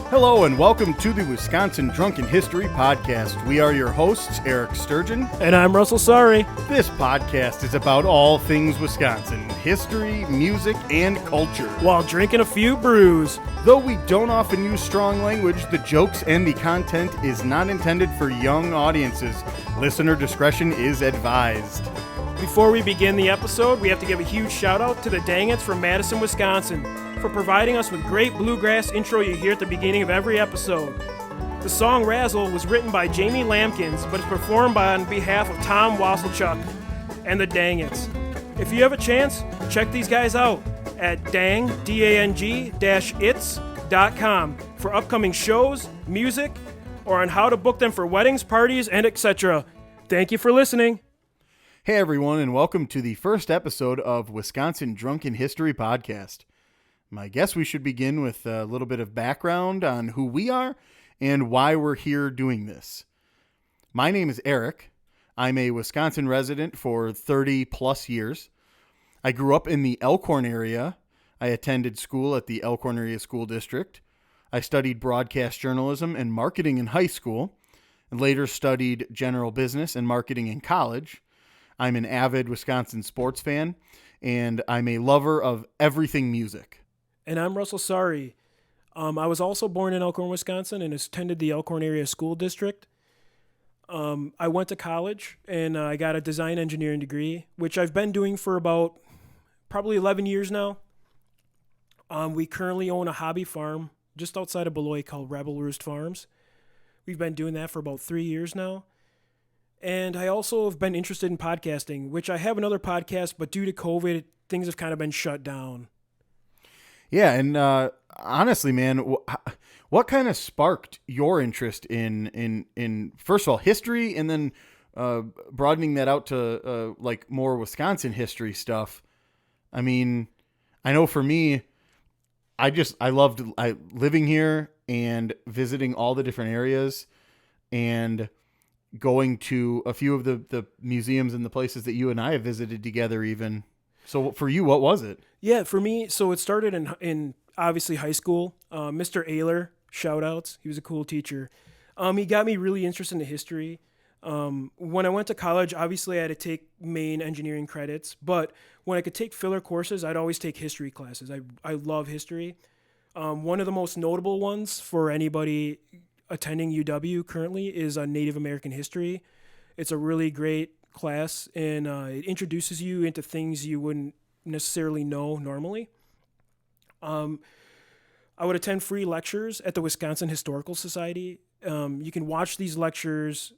Hello and welcome to the Wisconsin Drunken History Podcast. We are your hosts, Eric Sturgeon. And I'm Russell Sorry. This podcast is about all things Wisconsin, history, music, and culture. While drinking a few brews. Though we don't often use strong language, the jokes and the content is not intended for young audiences. Listener discretion is advised. Before we begin the episode, we have to give a huge shout out to the Dangets from Madison, Wisconsin, for providing us with great bluegrass intro you hear at the beginning of every episode. The song Razzle was written by Jamie Lampkins, but is performed on behalf of Tom Wasselchuk and the Dangets. If you have a chance, check these guys out at dang-its.com for upcoming shows, music, or on how to book them for weddings, parties, and etc. Thank you for listening. Hey everyone, and welcome to the first episode of Wisconsin Drunken History Podcast. I guess we should begin with a little bit of background on who we are and why we're here doing this. My name is Eric. I'm a Wisconsin resident for 30 plus years. I grew up in the Elkhorn area. I attended school at the Elkhorn Area School District. I studied broadcast journalism and marketing in high school, and later studied general business and marketing in college. I'm an avid Wisconsin sports fan, and I'm a lover of everything music. And I'm Russell Sorry. I was also born in Elkhorn, Wisconsin, and attended the Elkhorn Area School District. I went to college, and I got a design engineering degree, which I've been doing for about probably 11 years now. We currently own a hobby farm just outside of Beloit called Rebel Roost Farms. We've been doing that for about 3 years now. And I also have been interested in podcasting, which I have another podcast, but due to COVID, things have kind of been shut down. Yeah, and honestly, man, what kind of sparked your interest in first of all I and then broadening that out to like more Wisconsin history stuff? I mean, I know for me, I loved living here and visiting all the different areas and going to a few of the museums and the places that you and I have visited together even. So for you, what was it? Yeah, for me, so it started in obviously high school. Mr. Ayler, shout outs. He was a cool teacher. He got me really interested in history. When I went to college, obviously I had to take main engineering credits, but when I could take filler courses, I'd always take history classes. I love history. One of the most notable ones for anybody attending UW currently is Native American history. It's a really great class, and it introduces you into things you wouldn't necessarily know normally. I would attend free lectures at the Wisconsin Historical Society. You can watch these lectures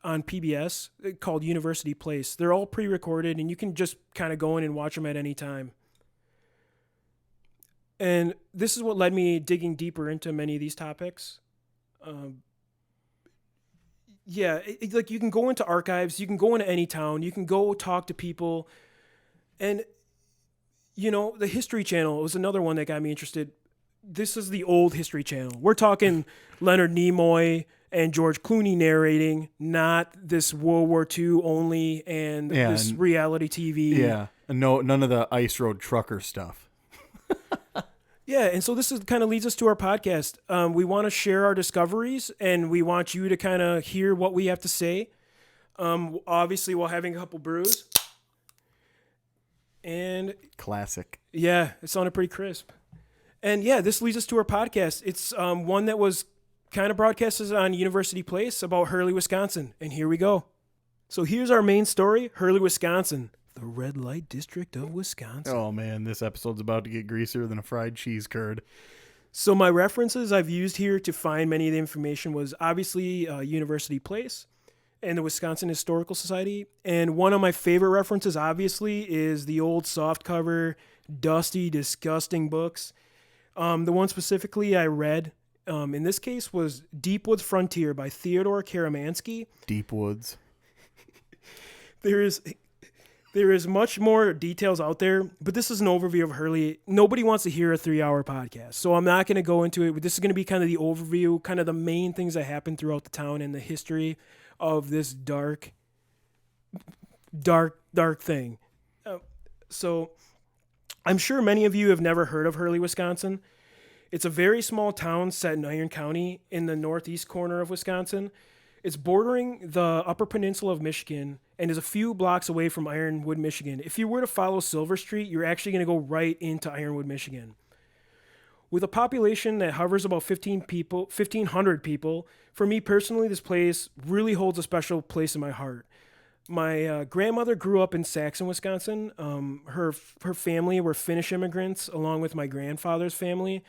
on PBS called University Place. They're all pre-recorded, and you can just kind of go in and watch them at any time. And this is what led me digging deeper into many of these topics. Like you can go into archives, you can go into any town, you can go talk to people. And, you know, the History Channel was another one that got me interested. This is the old History Channel. We're talking Leonard Nimoy and George Clooney narrating, not this World War II only and this reality TV. Yeah, and none of the Ice Road Trucker stuff. Yeah, and so this kind of leads us to our podcast. We want to share our discoveries, and we want you to kind of hear what we have to say. Obviously, while having a couple brews. And classic. Yeah, it sounded pretty crisp. And yeah, this leads us to our podcast. It's one that was kind of broadcasted on University Place about Hurley, Wisconsin. And here we go. So here's our main story, Hurley, Wisconsin. The red light district of Wisconsin. Oh man, this episode's about to get greasier than a fried cheese curd. So my references I've used here to find many of the information was obviously University Place and the Wisconsin Historical Society. And one of my favorite references, obviously, is the old softcover, dusty, disgusting books. The one specifically I read in this case was Deep Woods Frontier by Theodore Karamansky. Deep Woods. There is much more details out there, but this is an overview of Hurley. Nobody wants to hear a 3-hour podcast, so I'm not going to go into it. But this is going to be kind of the overview, kind of the main things that happened throughout the town and the history of this dark thing. So I'm sure many of you have never heard of Hurley, Wisconsin. It's a very small town set in Iron County in the northeast corner of Wisconsin. It's bordering the Upper Peninsula of Michigan and is a few blocks away from Ironwood, Michigan. If you were to follow Silver Street, you're actually going to go right into Ironwood, Michigan. With a population that hovers about 1,500 people, for me personally, this place really holds a special place in my heart. My grandmother grew up in Saxon, Wisconsin. Her family were Finnish immigrants, along with my grandfather's family.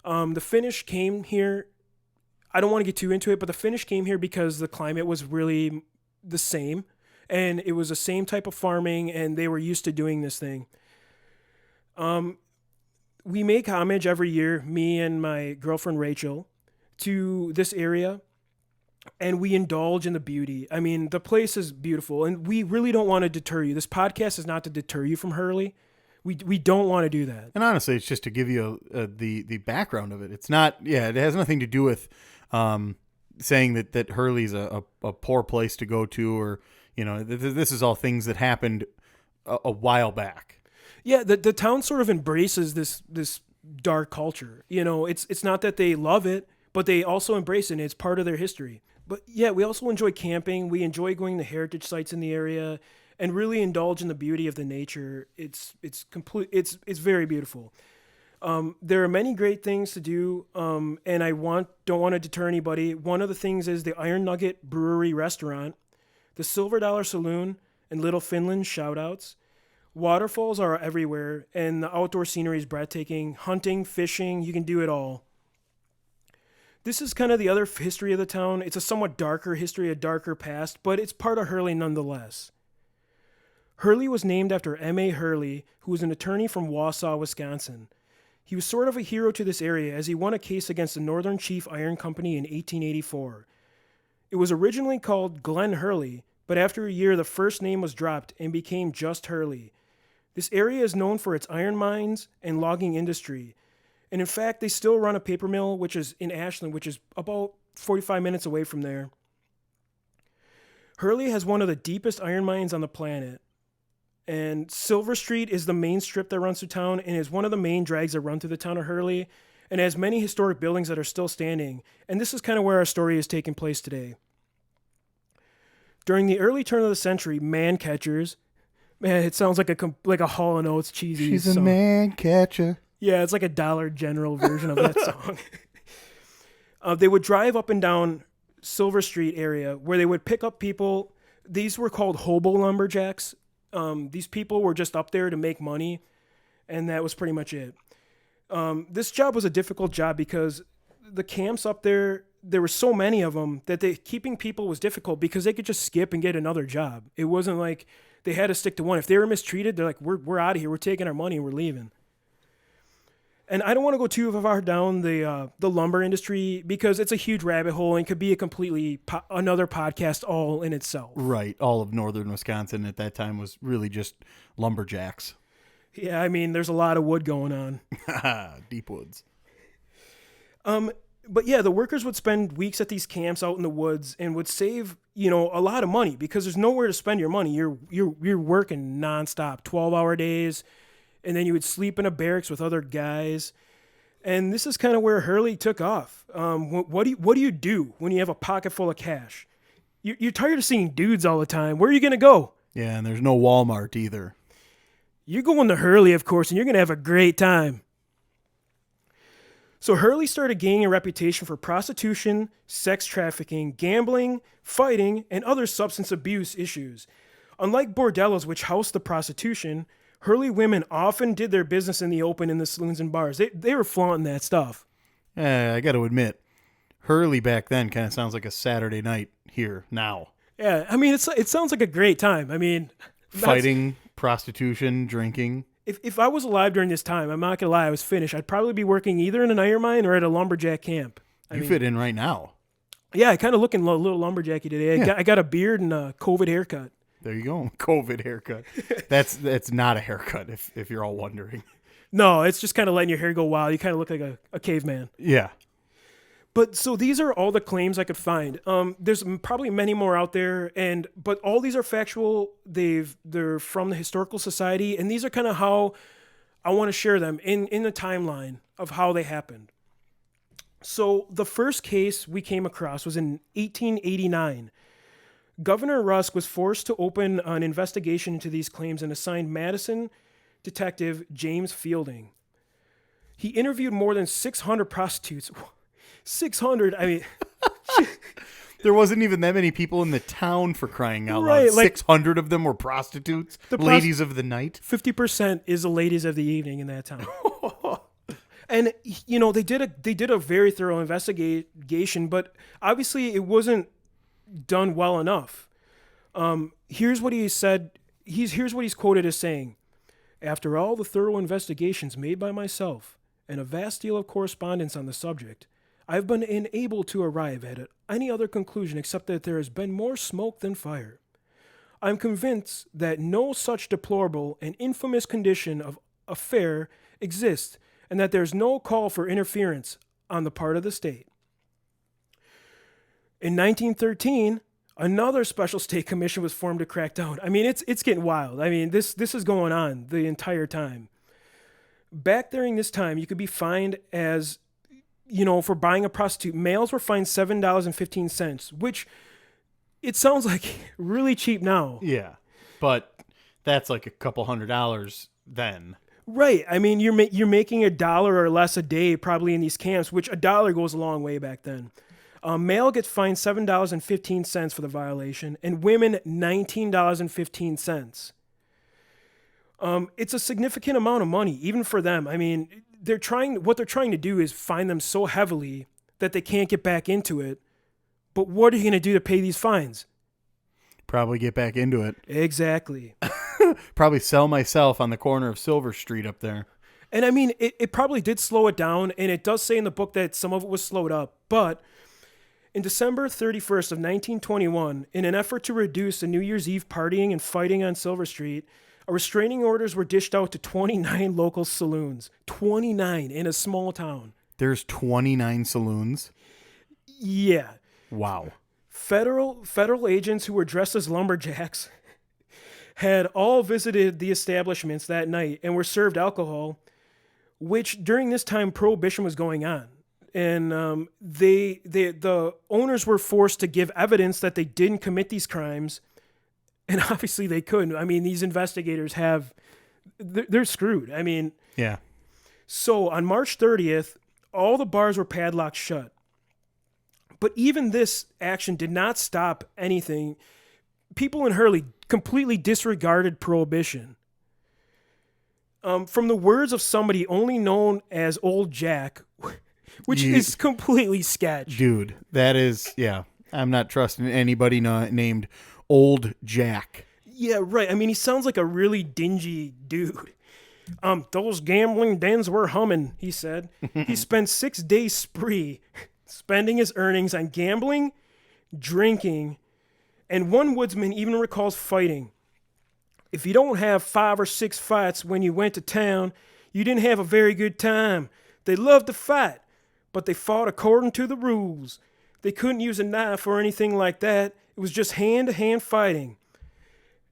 The Finnish came here. I don't want to get too into it, but the Finnish came here because the climate was really the same, and it was the same type of farming, and they were used to doing this thing. We make homage every year, me and my girlfriend Rachel, to this area, and we indulge in the beauty. I mean, the place is beautiful, and we really don't want to deter you. This podcast is not to deter you from Hurley. We don't want to do that. And honestly, it's just to give you the background of it. It's not, it has nothing to do with saying that Hurley's a poor place to go to, or, this is all things that happened a while back. Yeah, the town sort of embraces this dark culture. It's not that they love it, but they also embrace it, and it's part of their history. But yeah, we also enjoy camping. We enjoy going to heritage sites in the area and really indulge in the beauty of the nature. It's very beautiful. There are many great things to do, and don't want to deter anybody. One of the things is the Iron Nugget Brewery Restaurant, the Silver Dollar Saloon, and Little Finland shout-outs. Waterfalls are everywhere, and the outdoor scenery is breathtaking. Hunting, fishing, you can do it all. This is kind of the other history of the town. It's a somewhat darker history, a darker past, but it's part of Hurley nonetheless. Hurley was named after M.A. Hurley, who was an attorney from Wausau, Wisconsin. He was sort of a hero to this area as he won a case against the Northern Chief Iron Company in 1884. It was originally called Glen Hurley, but after a year the first name was dropped and became just Hurley. This area is known for its iron mines and logging industry. And in fact, they still run a paper mill, which is in Ashland, which is about 45 minutes away from there. Hurley has one of the deepest iron mines on the planet. And Silver Street is the main strip that runs through town and is one of the main drags that run through the town of Hurley, and has many historic buildings that are still standing. And this is kind of where our story is taking place today. During the early turn of the century, man catchers, man, it sounds like a Hall & Oates cheesy She's song. a man catcher. Yeah, it's like a Dollar General version of that song. They would drive up and down Silver Street area where they would pick up people. These were called Hobo Lumberjacks. These people were just up there to make money, and that was pretty much it. This job was a difficult job because the camps up there were so many of them that keeping people was difficult because they could just skip and get another job. It wasn't like they had to stick to one. If they were mistreated, they're like, we're out of here. We're taking our money and we're leaving. And I don't want to go too far down the lumber industry because it's a huge rabbit hole and could be a completely another podcast all in itself. Right. All of northern Wisconsin at that time was really just lumberjacks. Yeah, I mean, there's a lot of wood going on. Deep woods. But yeah, the workers would spend weeks at these camps out in the woods and would save, a lot of money because there's nowhere to spend your money. You're working nonstop, 12-hour days. And then you would sleep in a barracks with other guys. And this is kind of where Hurley took off. What do you do when you have a pocket full of cash? You're tired of seeing dudes all the time. Where are you going to go? Yeah, and there's no Walmart either. You're going to Hurley, of course, and you're going to have a great time. So Hurley started gaining a reputation for prostitution, sex trafficking, gambling, fighting, and other substance abuse issues. Unlike bordellos, which housed the prostitution, Hurley women often did their business in the open in the saloons and bars. They were flaunting that stuff. I got to admit, Hurley back then kind of sounds like a Saturday night here now. Yeah, I mean, it sounds like a great time. I mean, fighting, prostitution, drinking. If I was alive during this time, I'm not going to lie, I was Finnish. I'd probably be working either in an iron mine or at a lumberjack camp. I mean, fit in right now. Yeah, I kind of looking a little lumberjacky today. Yeah. I got a beard and a COVID haircut. There you go. COVID haircut. That's not a haircut if you're all wondering. No, it's just kind of letting your hair go wild. You kind of look like a caveman. Yeah. But so these are all the claims I could find. There's probably many more out there, but all these are factual. They're from the Historical Society, and these are kind of how I want to share them in the timeline of how they happened. So the first case we came across was in 1889. Governor Rusk was forced to open an investigation into these claims and assigned Madison detective James Fielding. He interviewed more than 600 prostitutes. 600, I mean... There wasn't even that many people in the town, for crying out Right, loud. 600 of them were prostitutes, ladies of the night. 50% is the ladies of the evening in that town. And, you know, they did a very thorough investigation, but obviously it wasn't done well enough. Here's what he said. Here's what he's quoted as saying: "After all the thorough investigations made by myself and a vast deal of correspondence on the subject, I've been unable to arrive at any other conclusion except that there has been more smoke than fire. I'm convinced that no such deplorable and infamous condition of affair exists, and that there's no call for interference on the part of the state." In 1913, another special state commission was formed to crack down. I mean, it's getting wild. I mean, this is going on the entire time. Back during this time, you could be fined as, you know, for buying a prostitute. Males were fined $7.15, which it sounds like really cheap now. Yeah, but that's like a couple $100 then. Right. I mean, you're making $1 or less a day probably in these camps, which $1 goes a long way back then. Male gets fined $7.15 for the violation, and women $19.15. It's a significant amount of money, even for them. I mean, what they're trying to do is fine them so heavily that they can't get back into it. But what are you going to do to pay these fines? Probably get back into it. Exactly. Probably sell myself on the corner of Silver Street up there. And I mean, it probably did slow it down, and it does say in the book that some of it was slowed up. But in December 31st of 1921, in an effort to reduce the New Year's Eve partying and fighting on Silver Street, restraining orders were dished out to 29 local saloons. 29 in a small town. There's 29 saloons? Yeah. Wow. Federal agents who were dressed as lumberjacks had all visited the establishments that night and were served alcohol, which during this time Prohibition was going on. And the owners were forced to give evidence that they didn't commit these crimes. And obviously they couldn't. I mean, these investigators they're screwed. I mean, yeah. So on March 30th, all the bars were padlocked shut. But even this action did not stop anything. People in Hurley completely disregarded Prohibition. From the words of somebody only known as Old Jack, which is completely sketch. Dude, that is, yeah. I'm not trusting anybody named Old Jack. Yeah, right. I mean, he sounds like a really dingy dude. Those gambling dens were humming, he said. He spent 6 days spree, spending his earnings on gambling, drinking, and one woodsman even recalls fighting. If you don't have 5 or 6 fights when you went to town, you didn't have a very good time. They loved to fight, but they fought according to the rules. They couldn't use a knife or anything like that. It was just hand-to-hand fighting.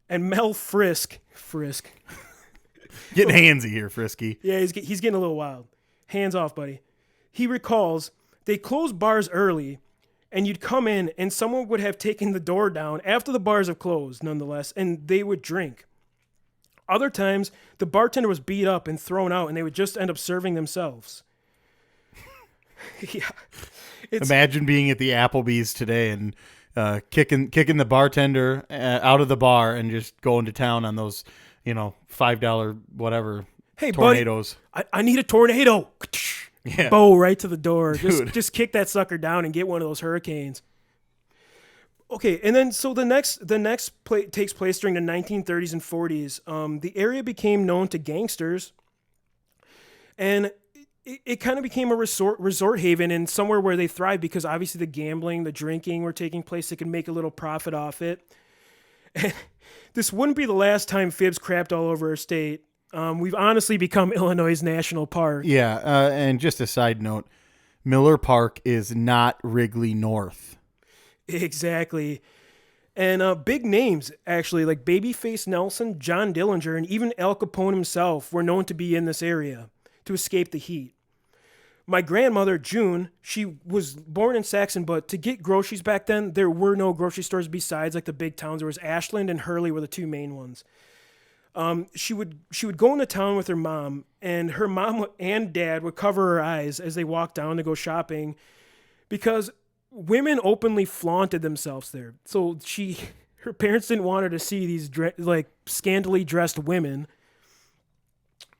And Mel Frisk. Getting handsy here, Frisky. Yeah, he's getting a little wild. Hands off, buddy. He recalls they closed bars early, and you'd come in, and someone would have taken the door down after the bars have closed, nonetheless, and they would drink. Other times, the bartender was beat up and thrown out, and they would just end up serving themselves. Yeah. Imagine being at the Applebee's today and kicking the bartender out of the bar and just going to town on those, $5 whatever tornadoes. Buddy, I need a tornado. Yeah. Bow right to the door. Just kick that sucker down and get one of those hurricanes. Okay, and then so the next takes place during the 1930s and 40s. The area became known to gangsters, and it kind of became a resort haven and somewhere where they thrived because obviously the gambling, the drinking were taking place. They could make a little profit off it. And this wouldn't be the last time fibs crapped all over our state. We've honestly become Illinois' national park. Yeah, and just a side note, Miller Park is not Wrigley North. Exactly. And big names, actually, like Babyface Nelson, John Dillinger, and even Al Capone himself were known to be in this area to escape the heat. My grandmother, June, she was born in Saxon, but to get groceries back then, there were no grocery stores besides like the big towns. There was Ashland and Hurley were the two main ones. She would go into town with her mom, and her mom and dad would cover her eyes as they walked down to go shopping, because women openly flaunted themselves there. So her parents didn't want her to see these scantily dressed women,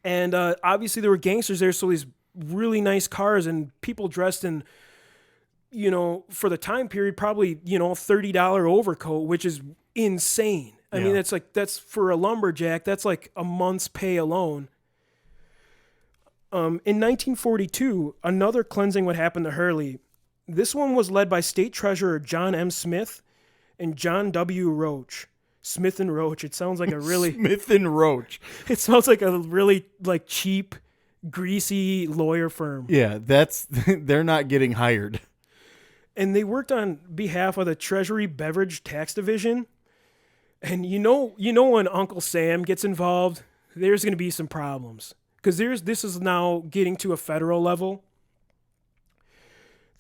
and obviously there were gangsters there. So these really nice cars and people dressed in, for the time period, probably $30 overcoat, which is insane. I mean, that's for a lumberjack, that's like a month's pay alone. In 1942, another cleansing would happen to Hurley. This one was led by State Treasurer John M. Smith and John W. Roach. Smith and Roach. It sounds like a really Smith and Roach. It sounds like a really cheap, greasy lawyer firm. Yeah, they're not getting hired. And they worked on behalf of the Treasury Beverage Tax Division. And you know when Uncle Sam gets involved, there's going to be some problems, because this is now getting to a federal level.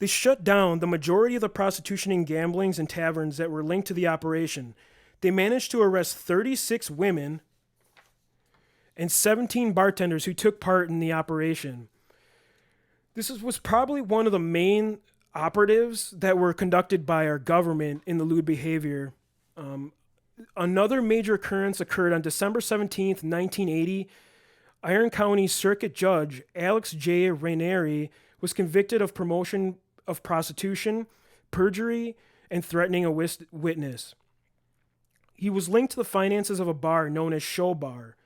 They shut down the majority of the prostitution and gamblings and taverns that were linked to the operation. They managed to arrest 36 women and 17 bartenders who took part in the operation. This was probably one of the main operatives that were conducted by our government in the lewd behavior. Another major occurrence occurred on December 17th, 1980. Iron County Circuit Judge Alex J. Ranieri was convicted of promotion of prostitution, perjury, and threatening a witness. He was linked to the finances of a bar known as Show Bar.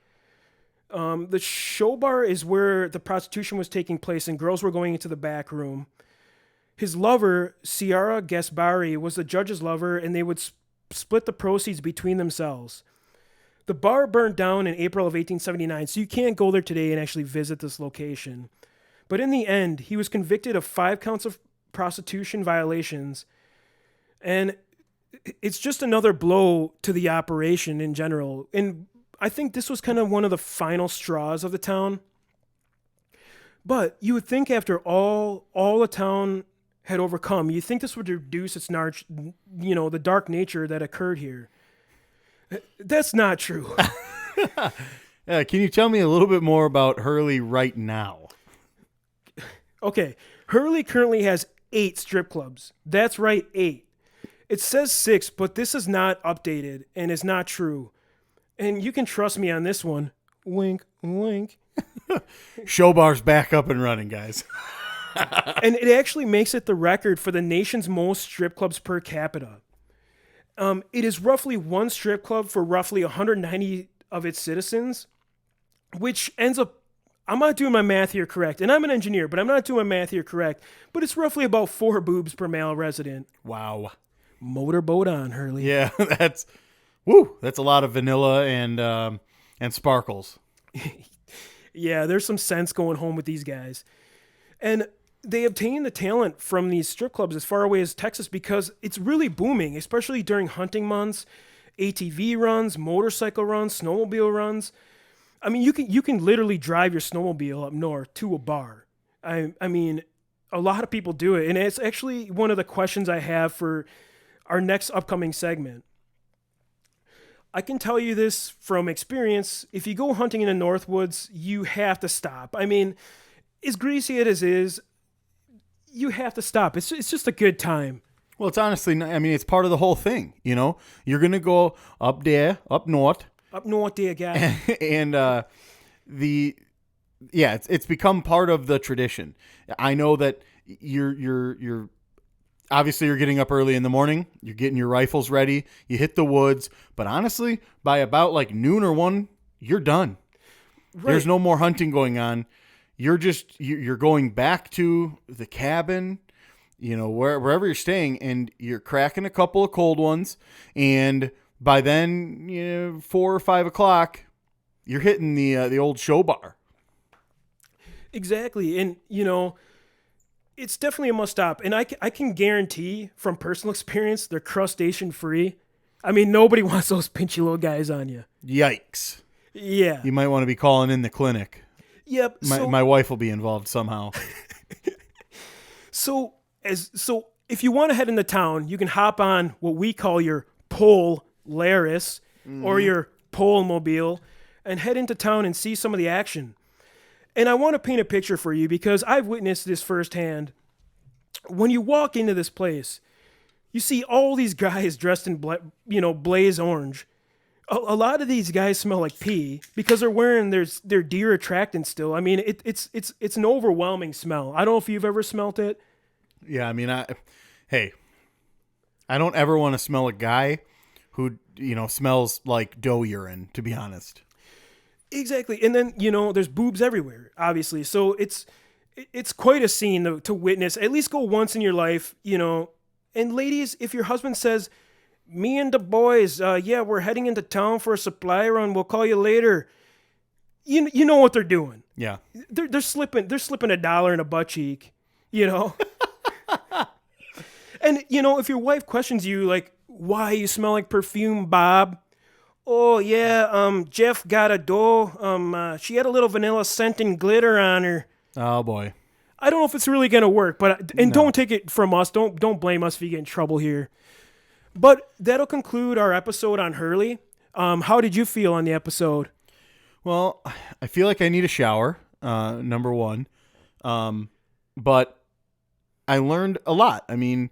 The Show Bar is where the prostitution was taking place and girls were going into the back room. His lover, Ciara Gaspari, was the judge's lover, and they would split the proceeds between themselves. The bar burned down in April of 1879, so you can't go there today and actually visit this location. But in the end, he was convicted of 5 counts of prostitution violations, and it's just another blow to the operation in general. And I think this was kind of one of the final straws of the town. But you would think after all the town had overcome, you think this would reduce its the dark nature that occurred here. That's not true. Can you tell me a little bit more about Hurley right now? Okay, Hurley currently has 8 strip clubs. That's right, 8. It says 6, but this is not updated and is not true. And you can trust me on this one. Wink, wink. Show Bar's back up and running, guys. And it actually makes it the record for the nation's most strip clubs per capita. It is roughly one strip club for roughly 190 of its citizens, which ends up, I'm not doing my math here correct, and I'm an engineer, but I'm not doing my math here correct, but it's roughly about 4 boobs per male resident. Wow. Motorboat on, Hurley. Yeah, that's a lot of vanilla and sparkles. Yeah, there's some sense going home with these guys. And they obtain the talent from these strip clubs as far away as Texas because it's really booming, especially during hunting months, ATV runs, motorcycle runs, snowmobile runs. I mean, you can literally drive your snowmobile up north to a bar. I mean, a lot of people do it, and it's actually one of the questions I have for our next upcoming segment. I can tell you this from experience. If you go hunting in the Northwoods, you have to stop. I mean, as greasy as it is, you have to stop. It's just a good time. Well, it's honestly, I mean, it's part of the whole thing, You're going to go up there, up north. Up north there, guy. And it's become part of the tradition. I know that you're obviously you're getting up early in the morning, you're getting your rifles ready, you hit the woods, but honestly, by about like noon or 1, you're done. Right. There's no more hunting going on. You're going back to the cabin, wherever you're staying, and you're cracking a couple of cold ones. And by then, 4 or 5 o'clock, you're hitting the old show bar. Exactly. And, it's definitely a must stop. And I can guarantee from personal experience, they're crustacean free. I mean, nobody wants those pinchy little guys on you. Yikes. Yeah. You might want to be calling in the clinic. Yep. My wife will be involved somehow. So if you want to head into town, you can hop on what we call your Polaris or your Polmobile and head into town and see some of the action. And I want to paint a picture for you because I've witnessed this firsthand. When you walk into this place, you see all these guys dressed in blaze orange. A lot of these guys smell like pee because they're wearing their deer attractant still. I mean, it's an overwhelming smell. I don't know if you've ever smelt it. Yeah, I mean, I don't ever want to smell a guy who, smells like doe urine, to be honest. Exactly. And then, there's boobs everywhere, obviously. So it's quite a scene to witness. At least go once in your life, And ladies, if your husband says, me and the boys, we're heading into town for a supply run, we'll call you later. You know what they're doing. Yeah. They're slipping $1 in a butt cheek, And, if your wife questions you, like, why you smell like perfume, Bob? Oh, yeah, Jeff got a doe. She had a little vanilla scent and glitter on her. Oh, boy. I don't know if it's really going to work, don't take it from us. Don't blame us if you get in trouble here. But that'll conclude our episode on Hurley. How did you feel on the episode? Well, I feel like I need a shower, number one. But I learned a lot. I mean,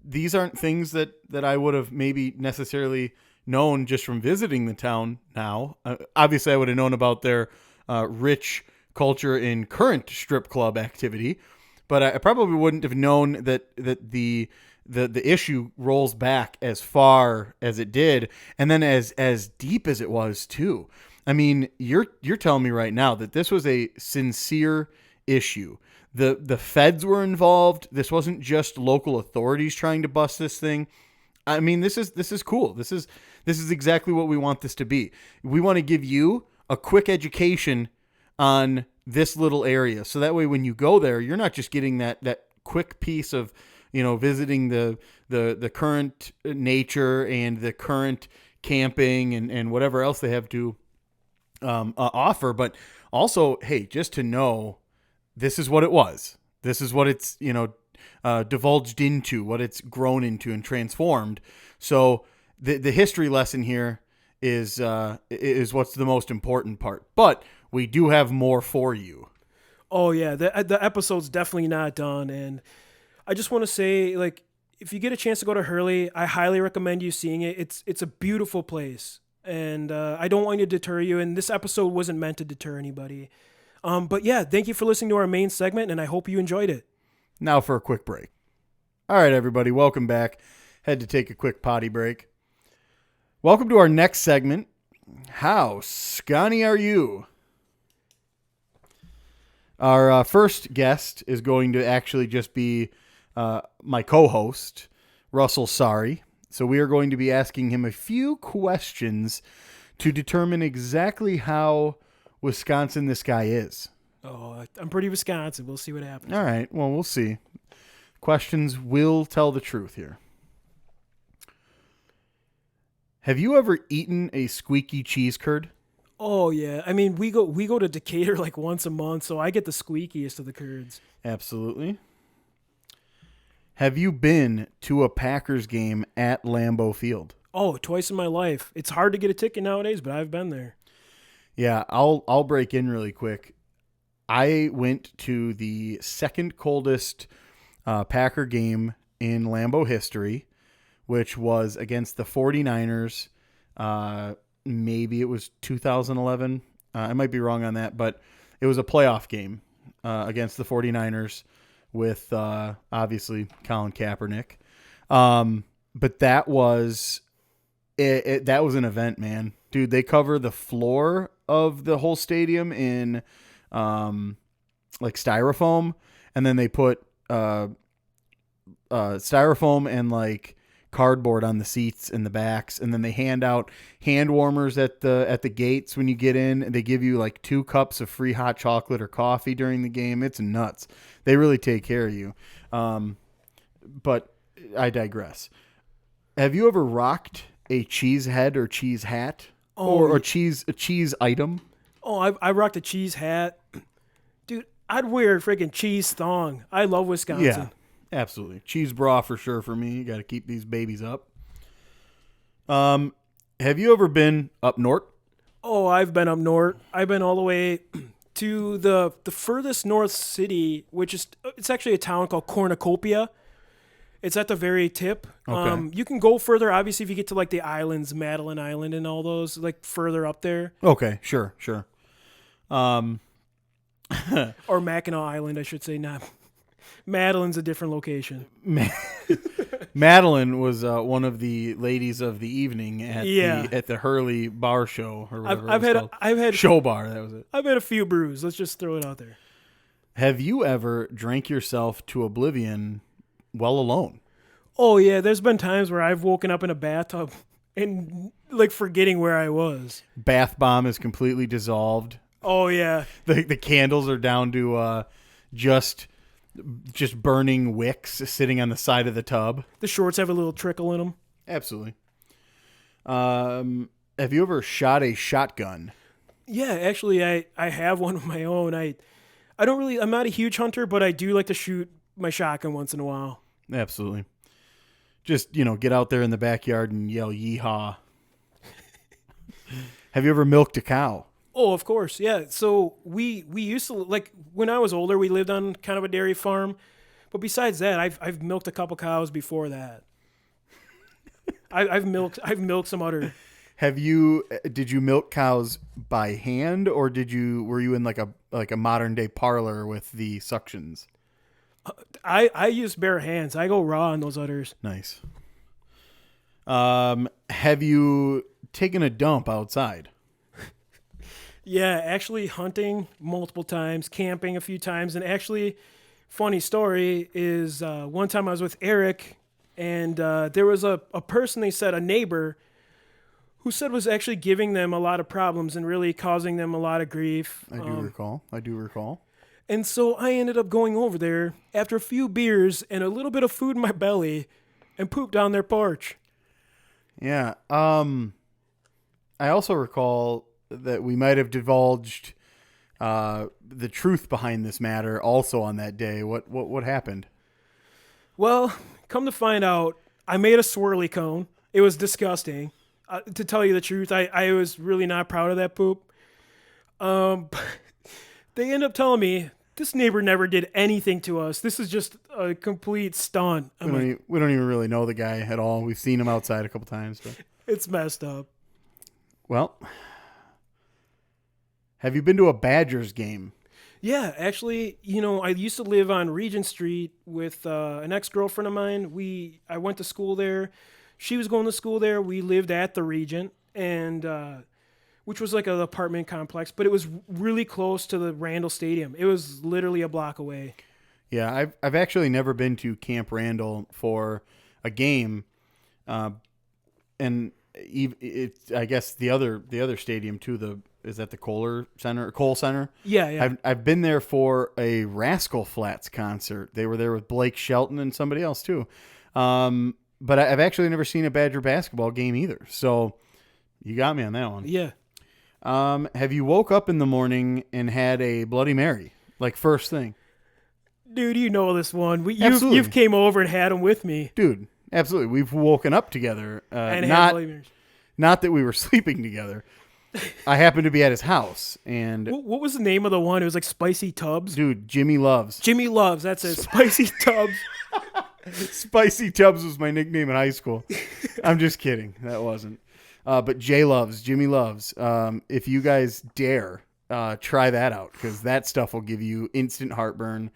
these aren't things that I would have maybe necessarily known just from visiting the town now. Obviously, I would have known about their rich culture in current strip club activity, but I probably wouldn't have known that the issue rolls back as far as it did, and then as deep as it was too. I mean, you're telling me right now that this was a sincere issue. The feds were involved. This wasn't just local authorities trying to bust this thing. I mean, this is cool. This is exactly what we want this to be. We want to give you a quick education on this little area, so that way when you go there, you're not just getting that quick piece of visiting the current nature and the current camping and whatever else they have to offer, but also, hey, just to know this is what it was. This is what it's divulged into, what it's grown into and transformed. So the history lesson here is what's the most important part. But we do have more for you. Oh yeah, the episode's definitely not done, and I just want to say, like, if you get a chance to go to Hurley, I highly recommend you seeing it. It's a beautiful place, and I don't want to deter you. And this episode wasn't meant to deter anybody. But yeah, thank you for listening to our main segment, and I hope you enjoyed it. Now for a quick break. All right, everybody, welcome back. Had to take a quick potty break. Welcome to our next segment. How scunny are you? Our first guest is going to actually just be my co-host, Russell Sari. So we are going to be asking him a few questions to determine exactly how Wisconsin this guy is. Oh, I'm pretty Wisconsin. We'll see what happens. All right. Well, we'll see. Questions will tell the truth here. Have you ever eaten a squeaky cheese curd? Oh yeah. I mean, we go to Decatur like once a month, so I get the squeakiest of the curds. Absolutely. Have you been to a Packers game at Lambeau Field? Oh, twice in my life. It's hard to get a ticket nowadays, but I've been there. Yeah, I'll break in really quick. I went to the second coldest Packer game in Lambeau history, which was against the 49ers. Maybe it was 2011. I might be wrong on that, but it was a playoff game against the 49ers with obviously Colin Kaepernick. But that was that was an event, man. Dude, they cover the floor of the whole stadium in like styrofoam, and then they put styrofoam and like cardboard on the seats and the backs, and then they hand out hand warmers at the gates when you get in, and they give you like 2 cups of free hot chocolate or coffee during the game. It's nuts. They really take care of you. But I digress. Have you ever rocked a cheese head or cheese hat or a cheese item? Oh, I rocked a cheese hat. Dude, I'd wear a freaking cheese thong. I love Wisconsin. Yeah. Absolutely. Cheese bra for sure for me. You got to keep these babies up. Have you ever been up north? Oh, I've been up north. I've been all the way to the furthest north city, which is it's actually a town called Cornucopia. It's at the very tip. Okay. You can go further, obviously, if you get to like the islands, Madeline Island and all those, like further up there. Okay, sure. Or Mackinac Island, I should say. Not Madeline's a different location. Madeline was one of the ladies of the evening at Yeah. the Hurley bar show or whatever. I've had show bar. That was it. I've had a few brews. Let's just throw it out there. Have you ever drank yourself to oblivion well alone? Oh yeah, there's been times where I've woken up in a bathtub and like forgetting where I was. Bath bomb is completely dissolved. Oh yeah. The candles are down to just burning wicks sitting on the side of the tub. The shorts have a little trickle in them. Absolutely. Have you ever shot a shotgun? Yeah, actually, I have one of my own. I'm not a huge hunter, but I do like to shoot my shotgun once in a while. Absolutely. Just, get out there in the backyard and yell yeehaw. Have you ever milked a cow? Oh, of course, yeah. So we used to, like, when I was older, we lived on kind of a dairy farm. But besides that, I've milked a couple cows before that. I've milked some udder. Did you milk cows by hand, or were you in like a modern day parlor with the suctions? I use bare hands. I go raw on those udders. Nice. Have you taken a dump outside? Yeah, actually hunting multiple times, camping a few times, and actually, funny story is one time I was with Eric, and there was a person, they said, a neighbor, who said was actually giving them a lot of problems and really causing them a lot of grief. I do recall. And so I ended up going over there after a few beers and a little bit of food in my belly and pooped down their porch. Yeah. I also recall that we might have divulged the truth behind this matter also on that day. What happened? Well, come to find out, I made a swirly cone. It was disgusting. To tell you the truth, I was really not proud of that poop. They end up telling me, this neighbor never did anything to us. This is just a complete stunt. We don't even really know the guy at all. We've seen him outside a couple times. But. It's messed up. Well, have you been to a Badgers game? Yeah, actually, I used to live on Regent Street with an ex-girlfriend of mine. I went to school there. She was going to school there. We lived at the Regent, and which was like an apartment complex, but it was really close to the Randall Stadium. It was literally a block away. Yeah, I've actually never been to Camp Randall for a game, and I guess the other stadium too. Is that the Cole Center? Yeah. I've been there for a Rascal Flatts concert. They were there with Blake Shelton and somebody else too. But I've actually never seen a Badger basketball game either. So you got me on that one. Yeah. Have you woke up in the morning and had a Bloody Mary? Like first thing? Dude, you know this one. Absolutely. You've came over and had them with me. Dude, absolutely. We've woken up together. And had Bloody Marys. Not that we were sleeping together. I happened to be at his house. And what was the name of the one? It was like Spicy Tubs. Dude, Jimmy Loves. Jimmy Loves. That's it. Spicy Tubs. Spicy Tubs was my nickname in high school. I'm just kidding. That wasn't. But Jimmy Loves. If you guys dare, try that out because that stuff will give you instant heartburn,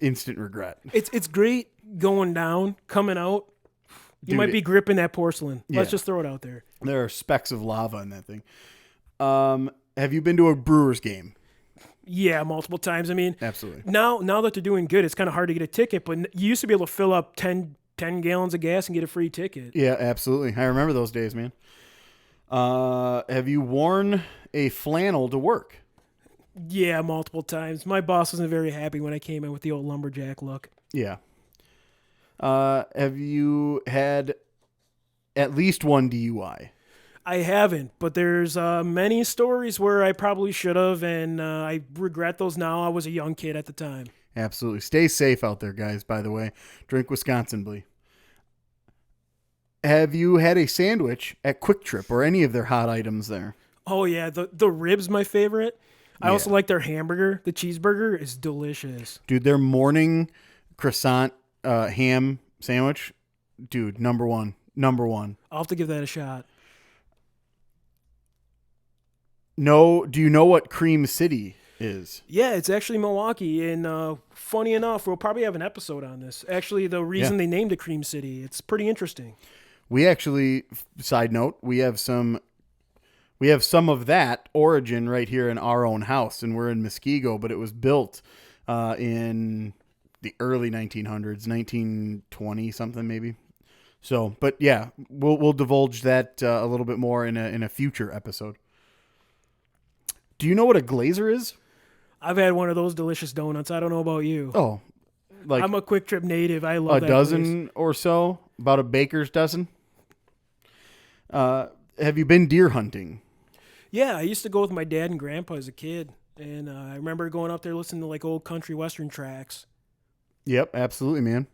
instant regret. It's great going down, coming out. You might be gripping that porcelain. Let's just throw it out there. There are specks of lava in that thing. Have you been to a Brewers game? Yeah, multiple times. I mean, absolutely. Now that they're doing good, it's kind of hard to get a ticket, but you used to be able to fill up 10 gallons of gas and get a free ticket. Yeah, absolutely. I remember those days, man. Have you worn a flannel to work? Yeah, multiple times. My boss wasn't very happy when I came in with the old lumberjack look. Yeah. Have you had at least one DUI? I haven't, but there's many stories where I probably should have, and I regret those now. I was a young kid at the time. Absolutely. Stay safe out there, guys, by the way. Drink Wisconsin-bly. Have you had a sandwich at Quick Trip or any of their hot items there? Oh yeah, the ribs my favorite. I also Yeah. like their hamburger. The cheeseburger is delicious. Dude, their morning croissant ham sandwich, dude, number one. Number one. I'll have to give that a shot. No, do you know what Cream City is? Yeah, it's actually Milwaukee, and funny enough, we'll probably have an episode on this. Actually, the reason they named it Cream City, it's pretty interesting. We actually, side note, we have some of that origin right here in our own house, and we're in Muskego, but it was built in the early 1900s, 1920 something maybe. So, but yeah, we'll divulge that a little bit more in a future episode. Do you know what a glazer is? I've had one of those delicious donuts. I don't know about you. Oh, like I'm a Quick Trip native. I love a that dozen place. or so, about a baker's dozen. Have you been deer hunting? Yeah, I used to go with my dad and grandpa as a kid, and I remember going up there listening to like old country western tracks. Yep, absolutely, man.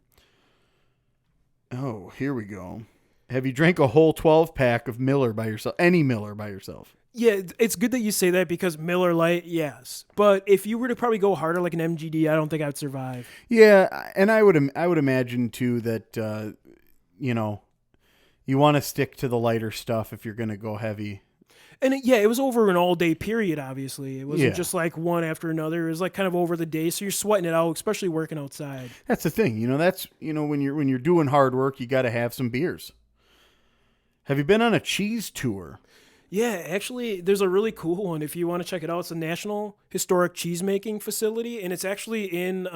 Oh, here we go. Have you drank a whole 12 pack of Miller by yourself? Any Miller by yourself? Yeah, it's good that you say that because Miller Lite, yes. But if you were to probably go harder like an MGD, I don't think I'd survive. Yeah, and I would imagine too that you want to stick to the lighter stuff if you're going to go heavy. And it was over an all-day period, obviously. It wasn't Yeah. just like one after another. It was like kind of over the day, so you're sweating it out, especially working outside. That's the thing. That's when you're doing hard work, you got to have some beers. Have you been on a cheese tour? Yeah, actually, there's a really cool one. If you want to check it out, it's a National Historic Cheesemaking Facility, and it's actually in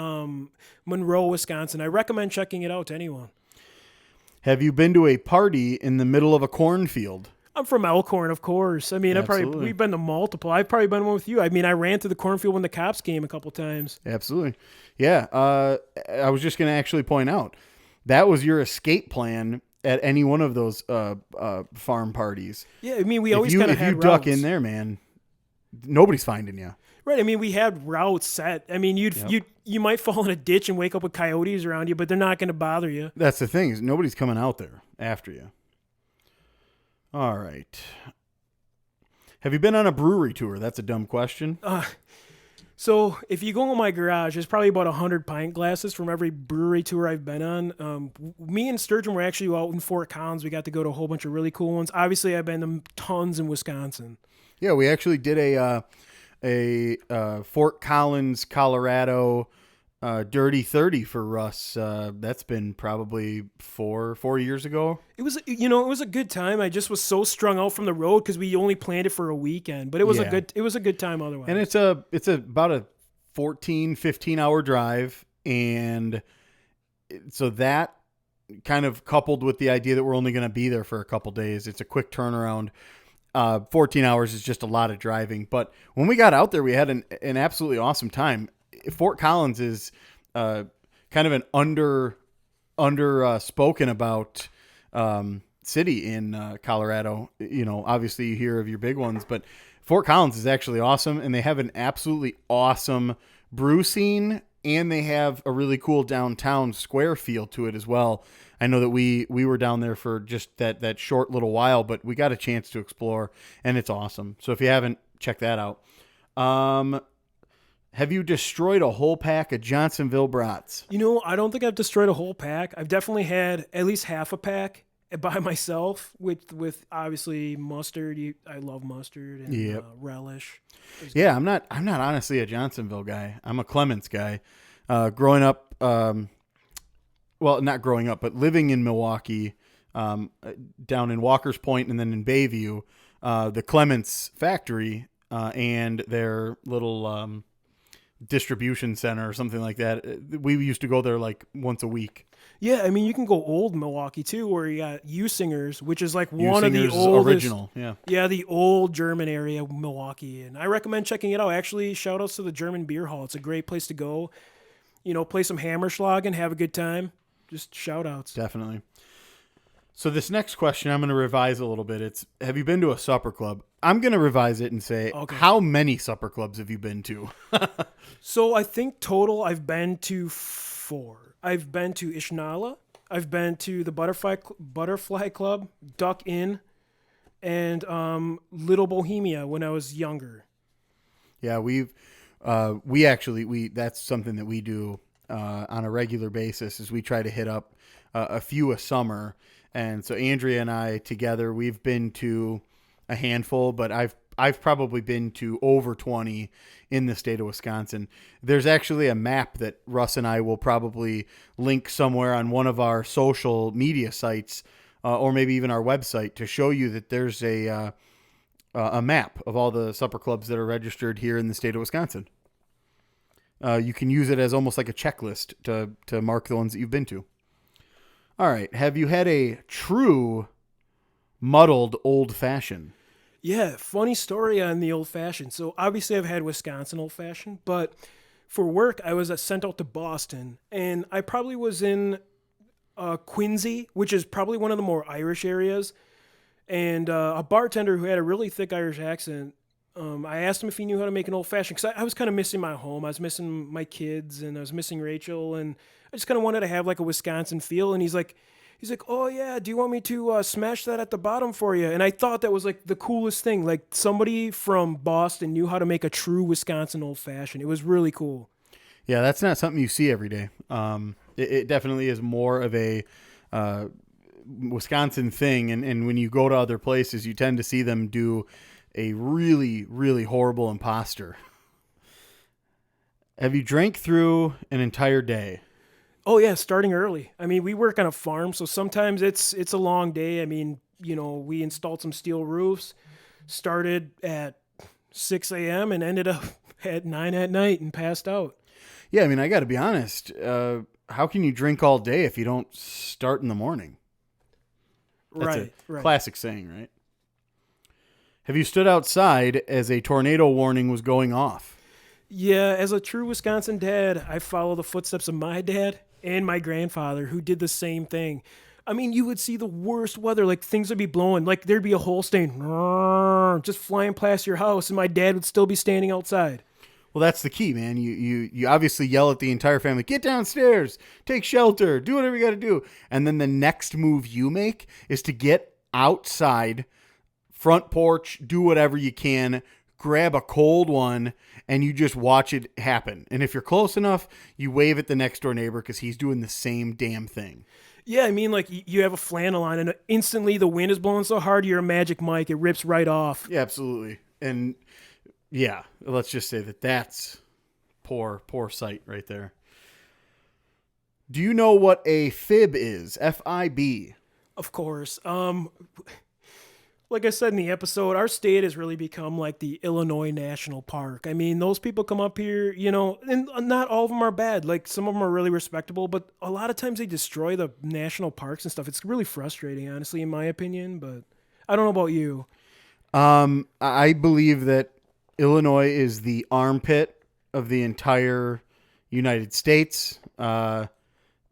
Monroe, Wisconsin. I recommend checking it out to anyone. Have you been to a party in the middle of a cornfield? I'm from Elkhorn, of course. I mean, Absolutely. we've been to multiple. I've probably been one with you. I mean, I ran through the cornfield when the cops came a couple times. Absolutely. Yeah. I was just going to actually point out that was your escape plan at any one of those farm parties. Yeah, I mean, we always kind of had if you duck routes. in there, man, nobody's finding you. Right. I mean, we had routes set. I mean, you might fall in a ditch and wake up with coyotes around you, but they're not going to bother you. That's the thing, is nobody's coming out there after you. All right. Have you been on a brewery tour? That's a dumb question. So if you go in my garage, there's probably about 100 pint glasses from every brewery tour I've been on. Me and Sturgeon were actually out in Fort Collins. We got to go to a whole bunch of really cool ones. Obviously, I've been to tons in Wisconsin. Yeah, we actually did a Fort Collins, Colorado Dirty 30 for Russ. That's been probably four years ago. It was a good time. I just was so strung out from the road because we only planned it for a weekend, but it was a good time otherwise. And it's about a 14, 15 hour drive. And so that kind of coupled with the idea that we're only going to be there for a couple days, it's a quick turnaround. 14 hours is just a lot of driving. But when we got out there, we had an absolutely awesome time. Fort Collins is kind of an under spoken about city in Colorado. Obviously you hear of your big ones, but Fort Collins is actually awesome, and they have an absolutely awesome brew scene, and they have a really cool downtown square feel to it as well. I know that we were down there for just that short little while, but we got a chance to explore, and it's awesome. So if you haven't, check that out. Have you destroyed a whole pack of Johnsonville brats? I don't think I've destroyed a whole pack. I've definitely had at least half a pack by myself with obviously mustard. I love mustard and relish. Yeah, I'm not honestly a Johnsonville guy. I'm a Clements guy. Growing up, well, not growing up, but living in Milwaukee, down in Walker's Point and then in Bayview, the Clements factory and their little distribution center or something like that. We used to go there like once a week. Yeah, I mean, you can go old Milwaukee too, where you got Usingers, which is like one of the oldest original. Yeah, the old German area of Milwaukee, and I recommend checking it out. Actually, shout outs to the German Beer Hall. It's a great place to go. Play some Hammerschlagen, have a good time. Just shout outs. Definitely. So this next question, I'm going to revise a little bit. It's, have you been to a supper club? I'm going to revise it and say, Okay. how many supper clubs have you been to? So I think total I've been to 4. I've been to Ishnala. I've been to the Butterfly Club, Duck Inn, and Little Bohemia when I was younger. Yeah, we that's something that we do on a regular basis is we try to hit up a few a summer. And so Andrea and I together, we've been to a handful, but I've probably been to over 20 in the state of Wisconsin. There's actually a map that Russ and I will probably link somewhere on one of our social media sites, or maybe even our website, to show you that there's a map of all the supper clubs that are registered here in the state of Wisconsin. You can use it as almost like a checklist to mark the ones that you've been to. All right. Have you had a true muddled old fashioned? Yeah, funny story on the old fashioned. So obviously I've had Wisconsin old fashioned, but for work I was sent out to Boston, and I probably was in Quincy, which is probably one of the more Irish areas, and a bartender who had a really thick Irish accent. I asked him if he knew how to make an old fashioned because I was kind of missing my home. I was missing my kids, and I was missing Rachel, and I just kind of wanted to have like a Wisconsin feel. And he's like, oh yeah, do you want me to smash that at the bottom for you? And I thought that was like the coolest thing. Like somebody from Boston knew how to make a true Wisconsin old fashioned. It was really cool. Yeah, that's not something you see every day. It definitely is more of a Wisconsin thing, and when you go to other places, you tend to see them do a really, really horrible imposter. Have you drank through an entire day? Oh yeah, starting early. I mean, we work on a farm, so sometimes it's a long day. I mean, we installed some steel roofs, started at 6 a.m. and ended up at 9 at night and passed out. Yeah, I mean, I got to be honest. How can you drink all day if you don't start in the morning? That's Right. Classic saying, right? Have you stood outside as a tornado warning was going off? Yeah, as a true Wisconsin dad, I follow the footsteps of my dad and my grandfather who did the same thing. I mean, you would see the worst weather, like things would be blowing, like there'd be a hail stain just flying past your house, and my dad would still be standing outside. Well, that's the key, man. You obviously yell at the entire family, get downstairs, take shelter, do whatever you got to do. And then the next move you make is to get outside, front porch, do whatever you can, grab a cold one, and you just watch it happen. And if you're close enough, you wave at the next door neighbor because he's doing the same damn thing. Yeah, I mean, like you have a flannel on, and instantly the wind is blowing so hard, you're a Magic Mike. It rips right off. Yeah, absolutely. And yeah, let's just say that's poor sight right there. Do you know what a fib is? FIB. Of course. Like I said in the episode, our state has really become like the Illinois National Park. I mean, those people come up here, and not all of them are bad. Like some of them are really respectable, but a lot of times they destroy the national parks and stuff. It's really frustrating, honestly, in my opinion, but I don't know about you. I believe that Illinois is the armpit of the entire United States.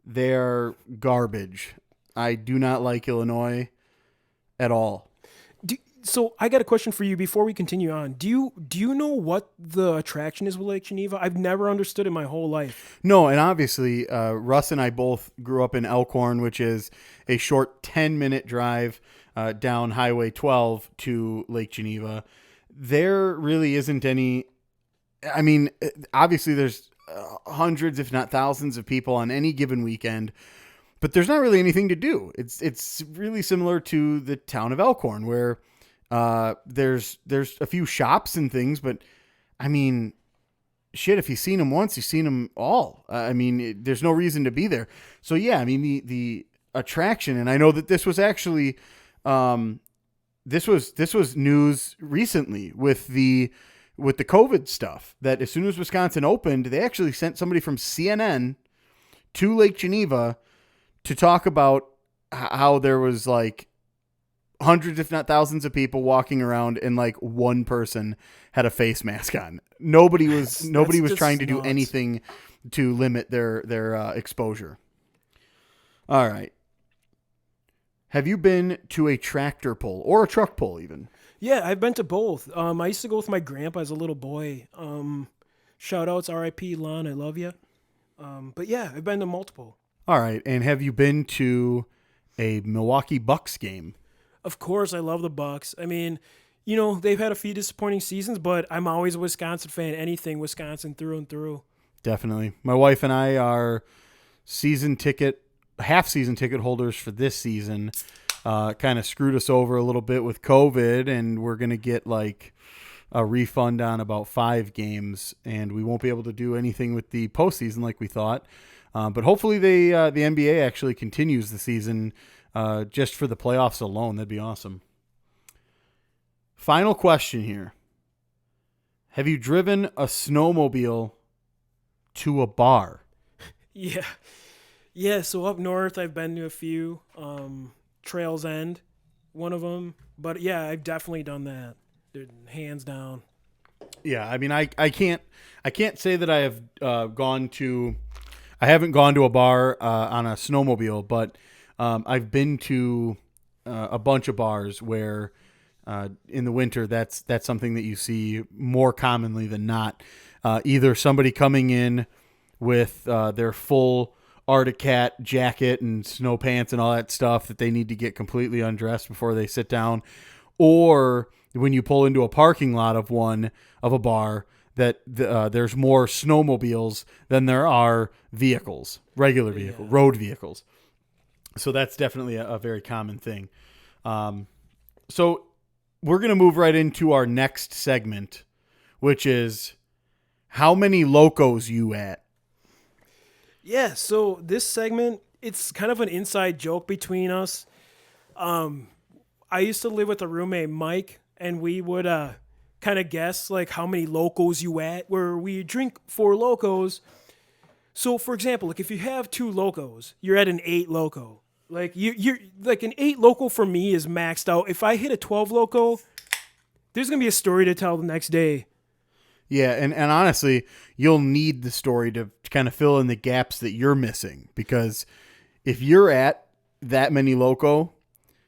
They're garbage. I do not like Illinois at all. So I got a question for you before we continue on. Do you know what the attraction is with Lake Geneva? I've never understood it my whole life. No, and obviously Russ and I both grew up in Elkhorn, which is a short 10-minute drive down Highway 12 to Lake Geneva. There really isn't any. I mean, obviously there's hundreds, if not thousands, of people on any given weekend, but there's not really anything to do. It's really similar to the town of Elkhorn, where there's a few shops and things, but I mean, shit, if you've seen them once, you've seen them all. I mean, there's no reason to be there. So yeah, I mean, the attraction, and I know that this was actually, this was news recently with the COVID stuff, that as soon as Wisconsin opened, they actually sent somebody from CNN to Lake Geneva to talk about how there was like hundreds, if not thousands, of people walking around, and like one person had a face mask on. Nobody was trying to do anything to limit their exposure. All right. Have you been to a tractor pull or a truck pull even? Yeah, I've been to both. I used to go with my grandpa as a little boy. Shout outs, R.I.P. Lon, I love you. But yeah, I've been to multiple. All right. And have you been to a Milwaukee Bucks game? Of course, I love the Bucks. I mean, they've had a few disappointing seasons, but I'm always a Wisconsin fan. Anything Wisconsin through and through. Definitely. My wife and I are half season ticket holders for this season. Kind of screwed us over a little bit with COVID, and we're going to get like a refund on about 5 games, and we won't be able to do anything with the postseason like we thought. But hopefully the NBA actually continues the season just for the playoffs alone. That'd be awesome. Final question here. Have you driven a snowmobile to a bar? Yeah. Yeah, so up north, I've been to a few. Trails End, one of them. But yeah, I've definitely done that. Dude, hands down. Yeah, I mean, I can't say that I have I haven't gone to a bar on a snowmobile, but I've been to a bunch of bars where in the winter that's something that you see more commonly than not. Either somebody coming in with their full Arctic Cat jacket and snow pants and all that stuff that they need to get completely undressed before they sit down, or when you pull into a parking lot of a bar that there's more snowmobiles than there are vehicles, regular vehicle, road vehicles. So that's definitely a very common thing. So we're going to move right into our next segment, which is how many locos you at? Yeah, so this segment, it's kind of an inside joke between us. I used to live with a roommate, Mike, and we would kind of guess like how many locos you at, where we drink 4 locos. So for example, like if you have 2 locos, you're at an 8 loco. Like you're like an 8 loco for me is maxed out. If I hit a 12 loco, there's gonna be a story to tell the next day. Yeah, and honestly, you'll need the story to kind of fill in the gaps that you're missing, because if you're at that many loco,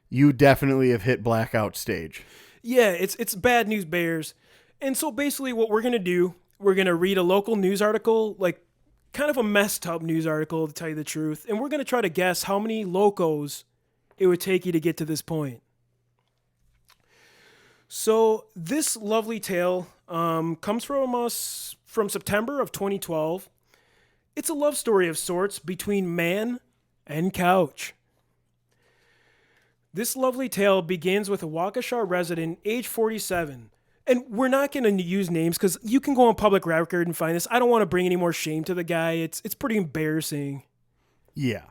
you definitely have hit blackout stage. Yeah, it's bad news bears. And so basically what we're going to do, we're going to read a local news article, like kind of a messed up news article to tell you the truth, and we're going to try to guess how many locos it would take you to get to this point. So this lovely tale comes from us from September of 2012. It's a love story of sorts between man and couch. This lovely tale begins with a Waukesha resident, age 47. And we're not going to use names because you can go on public record and find this. I don't want to bring any more shame to the guy. It's pretty embarrassing. Yeah.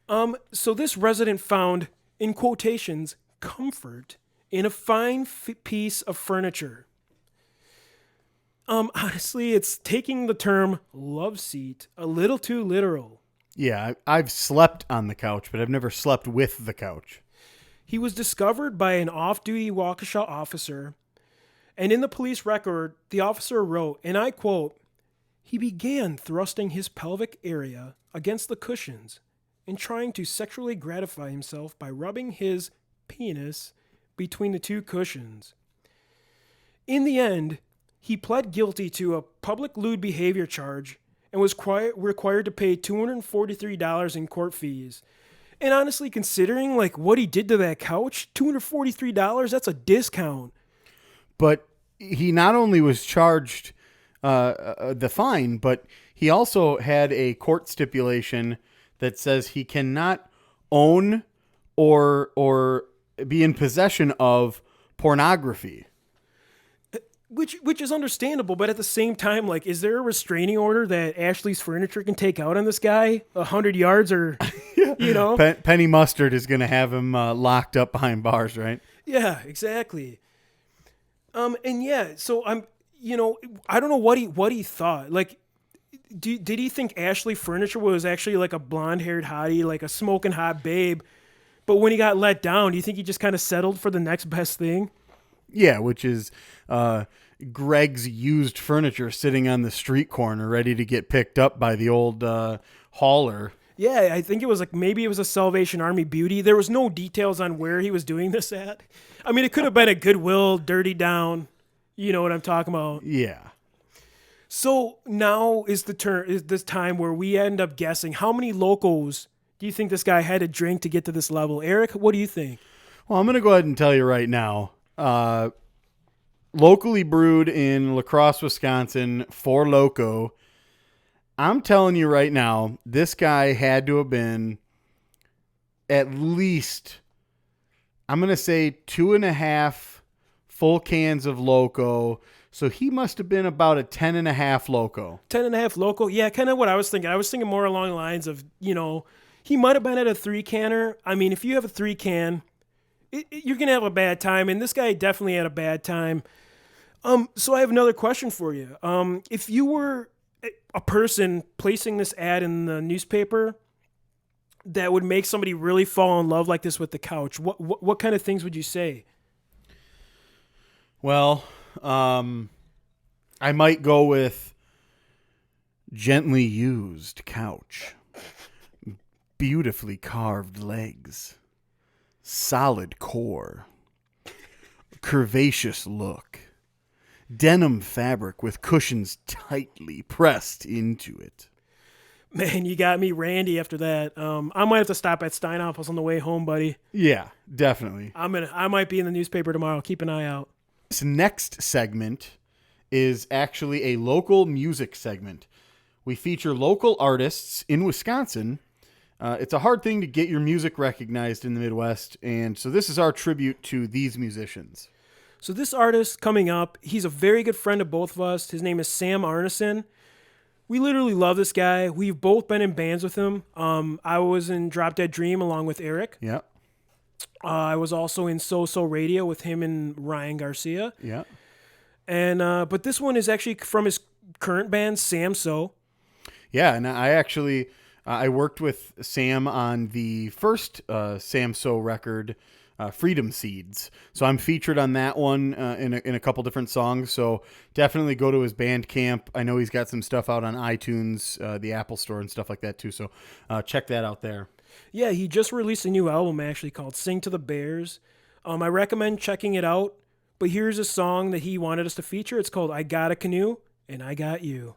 So this resident found, in quotations, comfort in a fine piece of furniture. Honestly, it's taking the term Loveseat a little too literal. Yeah, I've slept on the couch, but I've never slept with the couch. He was discovered by an off-duty Waukesha officer, and in the police record, the officer wrote, and I quote, "He began thrusting his pelvic area against the cushions and trying to sexually gratify himself by rubbing his penis between the 2 cushions. In the end, he pled guilty to a public lewd behavior charge and was required to pay $243 in court fees." And honestly, considering like what he did to that couch, $243, that's a discount. But he not only was charged the fine, but he also had a court stipulation that says he cannot own or be in possession of pornography. Which is understandable, but at the same time, like, is there a restraining order that Ashley's Furniture can take out on this guy 100 yards or, you know? Penny Mustard is going to have him locked up behind bars, right? Yeah, exactly. And yeah, so I don't know what he thought. Like, did he think Ashley Furniture was actually like a blonde-haired hottie, like a smoking hot babe? But when he got let down, do you think he just kind of settled for the next best thing? Yeah, which is Greg's used furniture sitting on the street corner ready to get picked up by the old hauler. Yeah, I think it was like maybe it was a Salvation Army beauty. There was no details on where he was doing this at. I mean, it could have been a Goodwill, Dirty Down. You know what I'm talking about. Yeah. So now is this time where we end up guessing how many locos do you think this guy had to drink to get to this level? Eric, what do you think? Well, I'm going to go ahead and tell you right now. Locally brewed in La Crosse, Wisconsin, 4 Loco. I'm telling you right now, this guy had to have been at least, I'm going to say 2.5 full cans of Loco. So he must have been about a 10.5 Loco. 10.5 Loco? Yeah, kind of what I was thinking. I was thinking more along the lines of, he might have been at a 3-canner. I mean, if you have a 3-can, you're going to have a bad time. And this guy definitely had a bad time. So I have another question for you. If you were a person placing this ad in the newspaper that would make somebody really fall in love like this with the couch, what kind of things would you say? Well, I might go with gently used couch, beautifully carved legs, solid core, curvaceous look, denim fabric with cushions tightly pressed into it. Man, you got me randy after that. I might have to stop at Steinhoff's on the way home, buddy. Yeah, definitely. I might be in the newspaper tomorrow. Keep an eye out. This next segment is actually a local music segment. We feature local artists in Wisconsin. It's a hard thing to get your music recognized in the Midwest, and so this is our tribute to these musicians. So this artist coming up, he's a very good friend of both of us. His name is Sam Arneson. We literally love this guy. We've both been in bands with him. I was in Drop Dead Dream along with Eric. Yeah. I was also in So Radio with him and Ryan Garcia. Yeah. And but this one is actually from his current band, Samso. Yeah, and I actually I worked with Sam on the first Samso record, Freedom Seeds. So I'm featured on that one in a couple different songs. So definitely go to his Bandcamp. I know he's got some stuff out on iTunes, the Apple Store and stuff like that too. So check that out there. Yeah, he just released a new album actually called Sing to the Bears. I recommend checking it out. But here's a song that he wanted us to feature. It's called I Got a Canoe and I Got You.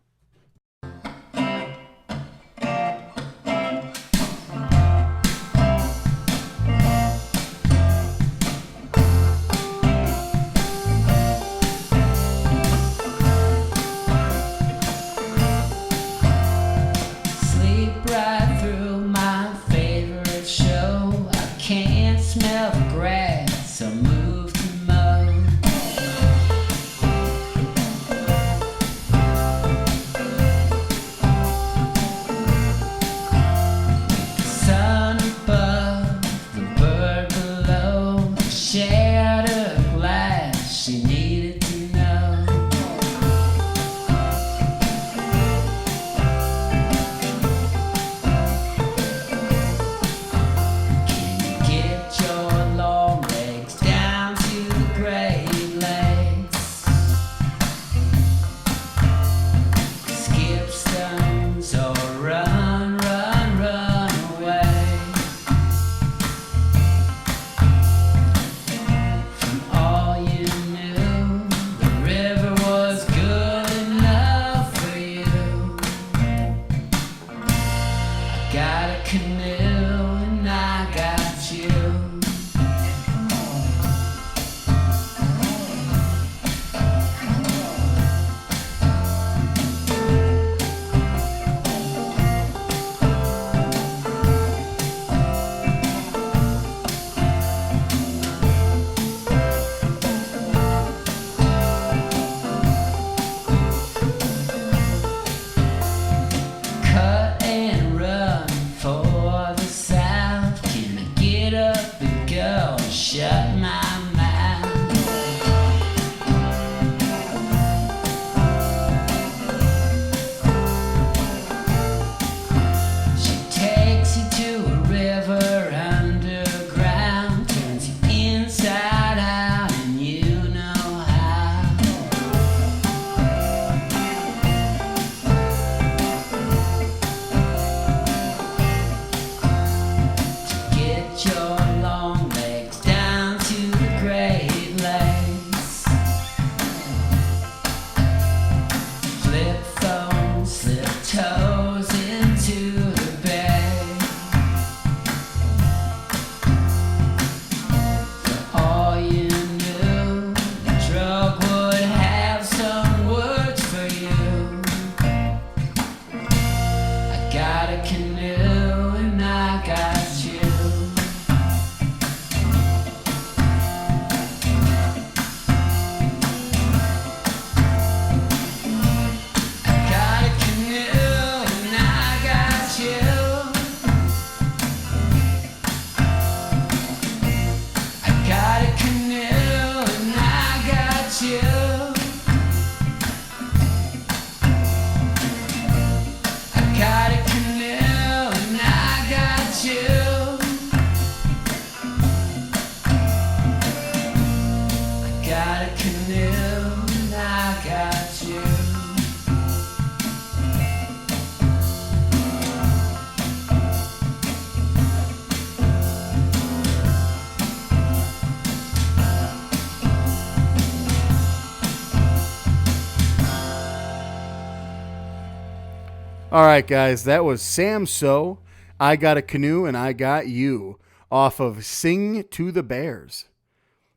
All right, guys, that was Samso, I Got a Canoe and I Got You, off of Sing to the Bears.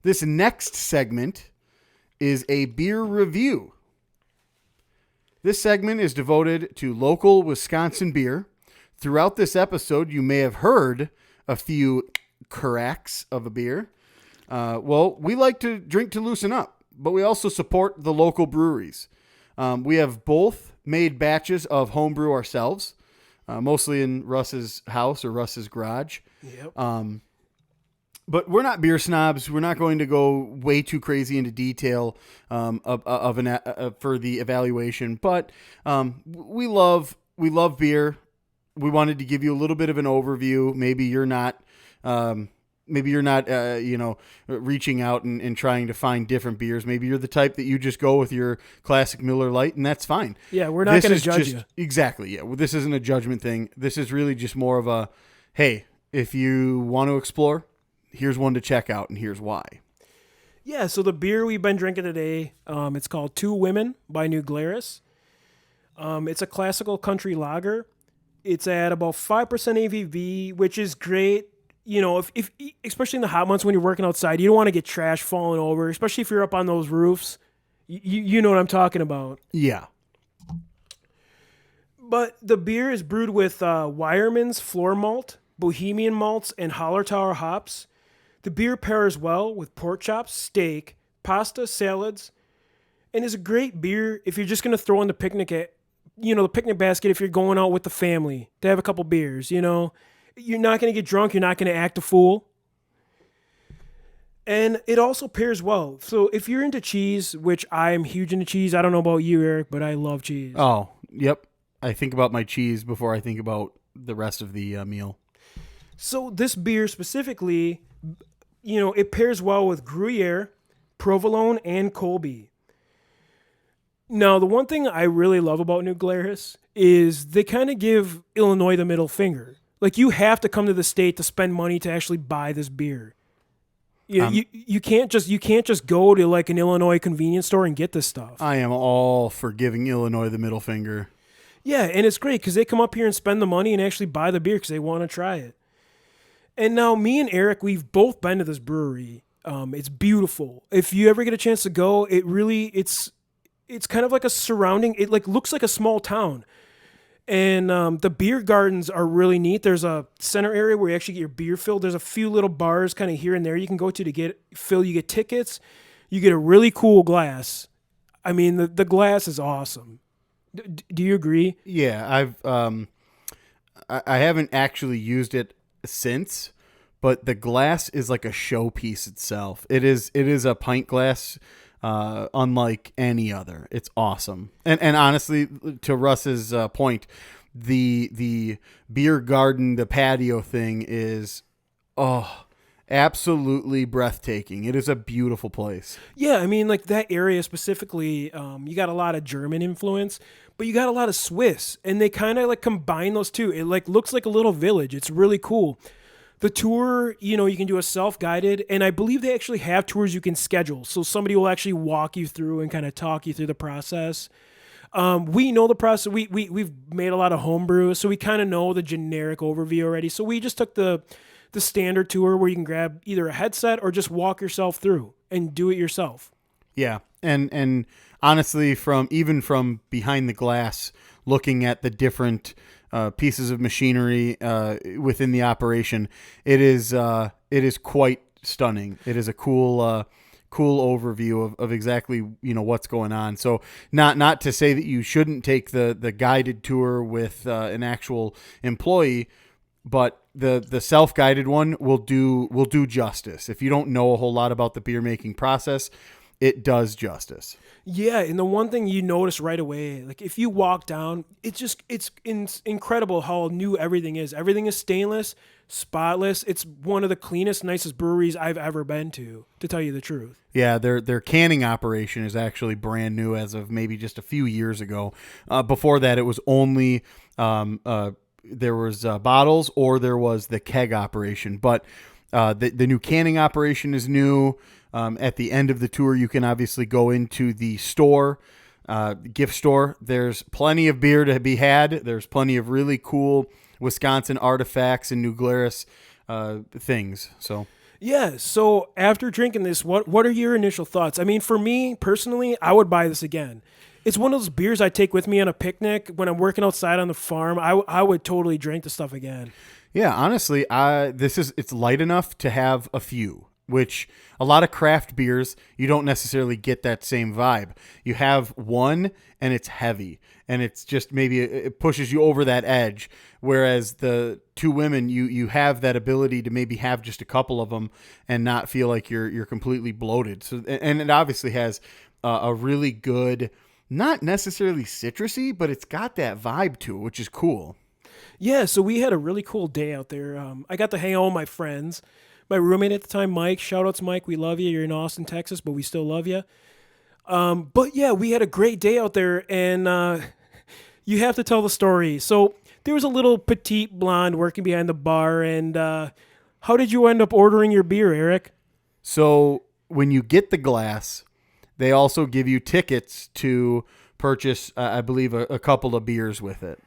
This next segment is a beer review. This segment is devoted to local Wisconsin beer. Throughout this episode, you may have heard a few cracks of a beer. Well, we like to drink to loosen up, but we also support the local breweries. We have both made batches of homebrew ourselves, mostly in Russ's house or Russ's garage. Yep. But we're not beer snobs. We're not going to go way too crazy into detail for the evaluation. But we love beer. We wanted to give you a little bit of an overview. Maybe you're not reaching out and trying to find different beers. Maybe you're the type that you just go with your classic Miller Lite, and that's fine. Yeah, we're not going to judge you. Exactly. Yeah, well, this isn't a judgment thing. This is really just more of a, hey, if you want to explore, here's one to check out, and here's why. Yeah, so the beer we've been drinking today, it's called Two Women by New Glarus. It's a classical country lager. It's at about 5% ABV, which is great. You know, if especially in the hot months when you're working outside, you don't want to get trash falling over, especially if you're up on those roofs. You know what I'm talking about. Yeah. But the beer is brewed with Weyermann's floor malt, Bohemian malts, and Hallertauer hops. The beer pairs well with pork chops, steak, pasta, salads, and is a great beer if you're just going to throw in the picnic basket if you're going out with the family to have a couple beers, you know. You're not going to get drunk. You're not going to act a fool. And it also pairs well. So if you're into cheese, which I'm huge into cheese, I don't know about you, Eric, but I love cheese. Oh, yep. I think about my cheese before I think about the rest of the meal. So this beer specifically, you know, it pairs well with Gruyere, Provolone, and Colby. Now, the one thing I really love about New Glarus is they kind of give Illinois the middle finger. Like, you have to come to the state to spend money to actually buy this beer. You can't just go to like an Illinois convenience store and get this stuff. I am all for giving Illinois the middle finger. Yeah, and it's great because they come up here and spend the money and actually buy the beer because they want to try it. And now me and Eric, we've both been to this brewery. It's beautiful. If you ever get a chance to go, it's kind of like a surrounding. It like looks like a small town. And the beer gardens are really neat. There's a center area where you actually get your beer filled. There's a few little bars kind of here and there you can go to get filled. You get tickets. You get a really cool glass. I mean, the glass is awesome. Do you agree? Yeah, I haven't actually used it since, but the glass is like a showpiece itself. It is a pint glass. Unlike any other. It's awesome. And honestly, to Russ's point, the beer garden, the patio thing is, absolutely breathtaking. It is a beautiful place. Yeah, I mean, like that area specifically, you got a lot of German influence, but you got a lot of Swiss, and they kind of like combine those two. It like looks like a little village. It's really cool. The tour, you know, you can do a self-guided, and I believe they actually have tours you can schedule. So somebody will actually walk you through and kind of talk you through the process. We know the process. We've made a lot of homebrew, so we kind of know the generic overview already. So we just took the standard tour where you can grab either a headset or just walk yourself through and do it yourself. Yeah, and honestly, from behind the glass, looking at the different pieces of machinery within the operation, it is quite stunning. It is a cool overview of exactly, you know, what's going on. So not to say that you shouldn't take the guided tour with an actual employee, but the self-guided one will do justice. If you don't know a whole lot about the beer making process, it does justice. Yeah, and the one thing you notice right away, like if you walk down, it's incredible how new everything is. Everything is stainless, spotless. It's one of the cleanest, nicest breweries I've ever been to tell you the truth. Yeah, their canning operation is actually brand new as of maybe just a few years ago. Before that, it was only there was bottles or there was the keg operation. But the new canning operation is new. At the end of the tour, you can obviously go into the store gift store. There's plenty of beer to be had. There's plenty of really cool Wisconsin artifacts and New Glarus things. So Yeah, so after drinking this, what are your initial thoughts? I mean, for me personally, I would buy this again. It's one of those beers I take with me on a picnic when I'm working outside on the farm. I would totally drink the stuff again. yeah, honestly, it's light enough to have a few, which a lot of craft beers, you don't necessarily get that same vibe. You have one and it's heavy and it's just maybe it pushes you over that edge. Whereas the two women, you have that ability to maybe have just a couple of them and not feel like you're completely bloated. So, and it obviously has a really good, not necessarily citrusy, but it's got that vibe to it, which is cool. Yeah, so we had a really cool day out there. I got to hang out with my friends. My roommate at the time, Mike. Shout out to Mike. We love you. You're in Austin, Texas, but we still love you. But yeah, we had a great day out there, and you have to tell the story. So there was a little petite blonde working behind the bar, and how did you end up ordering your beer, Eric? So when you get the glass, they also give you tickets to purchase, I believe, a couple of beers with it.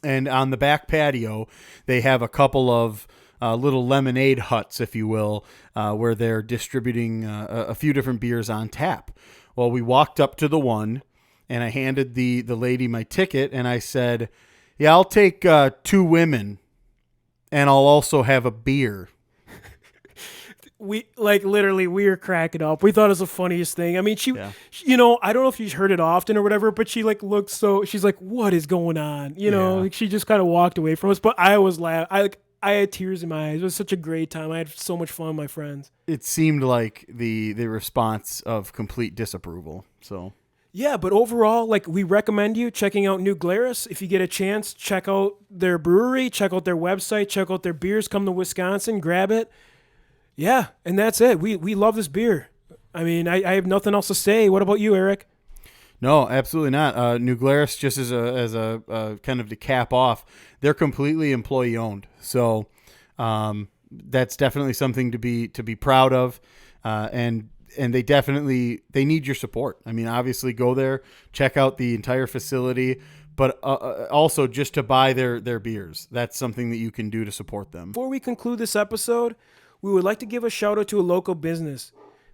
And on the back patio, they have a couple of little lemonade huts, if you will, where they're distributing a few different beers on tap. Well, we walked up to the one, and I handed the lady my ticket, and I said, yeah, I'll take 2 women, and I'll also have a beer. We literally we were cracking up. We thought it was the funniest thing. I mean, she I don't know if she's heard it often or whatever, but she looked she's like, what is going on? She just kind of walked away from us, but I was laughing. I had tears in my eyes. It was such a great time. I had so much fun with my friends. It seemed like the response of complete disapproval. So yeah, but overall, we recommend you checking out New Glarus. If you get a chance, check out their brewery, check out their website, check out their beers. Come to Wisconsin, grab it. Yeah, and that's it. We love this beer. I mean, I have nothing else to say. What about you, Eric? No, absolutely not. New Glarus, just as a kind of to cap off, they're completely employee owned. So that's definitely something to be proud of, and they need your support. I mean, obviously, go there, check out the entire facility, but also just to buy their beers. That's something that you can do to support them. Before we conclude this episode, we would like to give a shout out to a local business.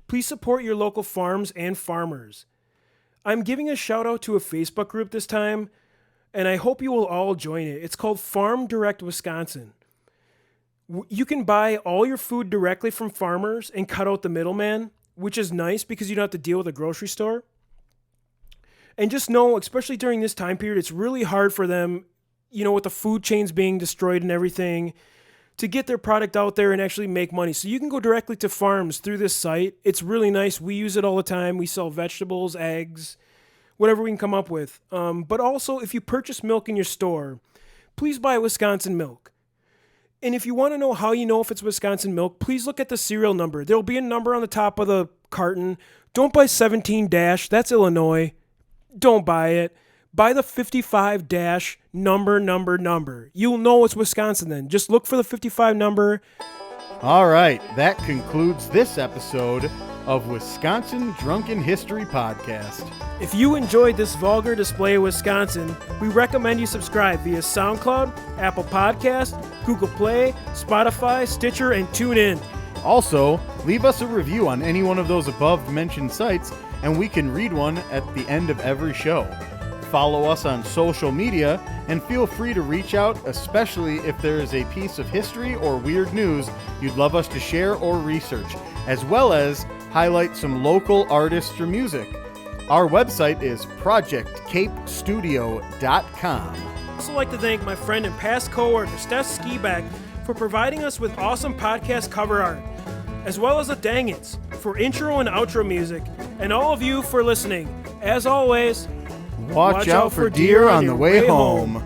Please support your local farms and farmers. I'm giving a shout out to a Facebook group this time, and I hope you will all join it. It's called Farm Direct Wisconsin. You can buy all your food directly from farmers and cut out the middleman, which is nice because you don't have to deal with a grocery store. And just know, especially during this time period, it's really hard for them, with the food chains being destroyed and everything, to get their product out there and actually make money. So you can go directly to farms through this site. It's really nice. We use it all the time. We sell vegetables, eggs, whatever we can come up with. But also, if you purchase milk in your store, please buy Wisconsin milk. And if you want to know how you know if it's Wisconsin milk, please look at the serial number. There'll be a number on the top of the carton. Don't buy 17-. That's Illinois. Don't buy it. Buy the 55- number. You'll know it's Wisconsin then. Just look for the 55 number. All right. That concludes this episode of Wisconsin Drunken History Podcast. If you enjoyed this vulgar display of Wisconsin, we recommend you subscribe via SoundCloud, Apple Podcast, Google Play, Spotify, Stitcher, and TuneIn. Also, leave us a review on any one of those above-mentioned sites, and we can read one at the end of every show. Follow us on social media, and feel free to reach out, especially if there is a piece of history or weird news you'd love us to share or research, as well as highlight some local artists or music. Our website is projectcapestudio.com. I'd also like to thank my friend and past coworker, Steph Skiback, for providing us with awesome podcast cover art, as well as the Dangits for intro and outro music, and all of you for listening. As always, Watch out for deer on the way home.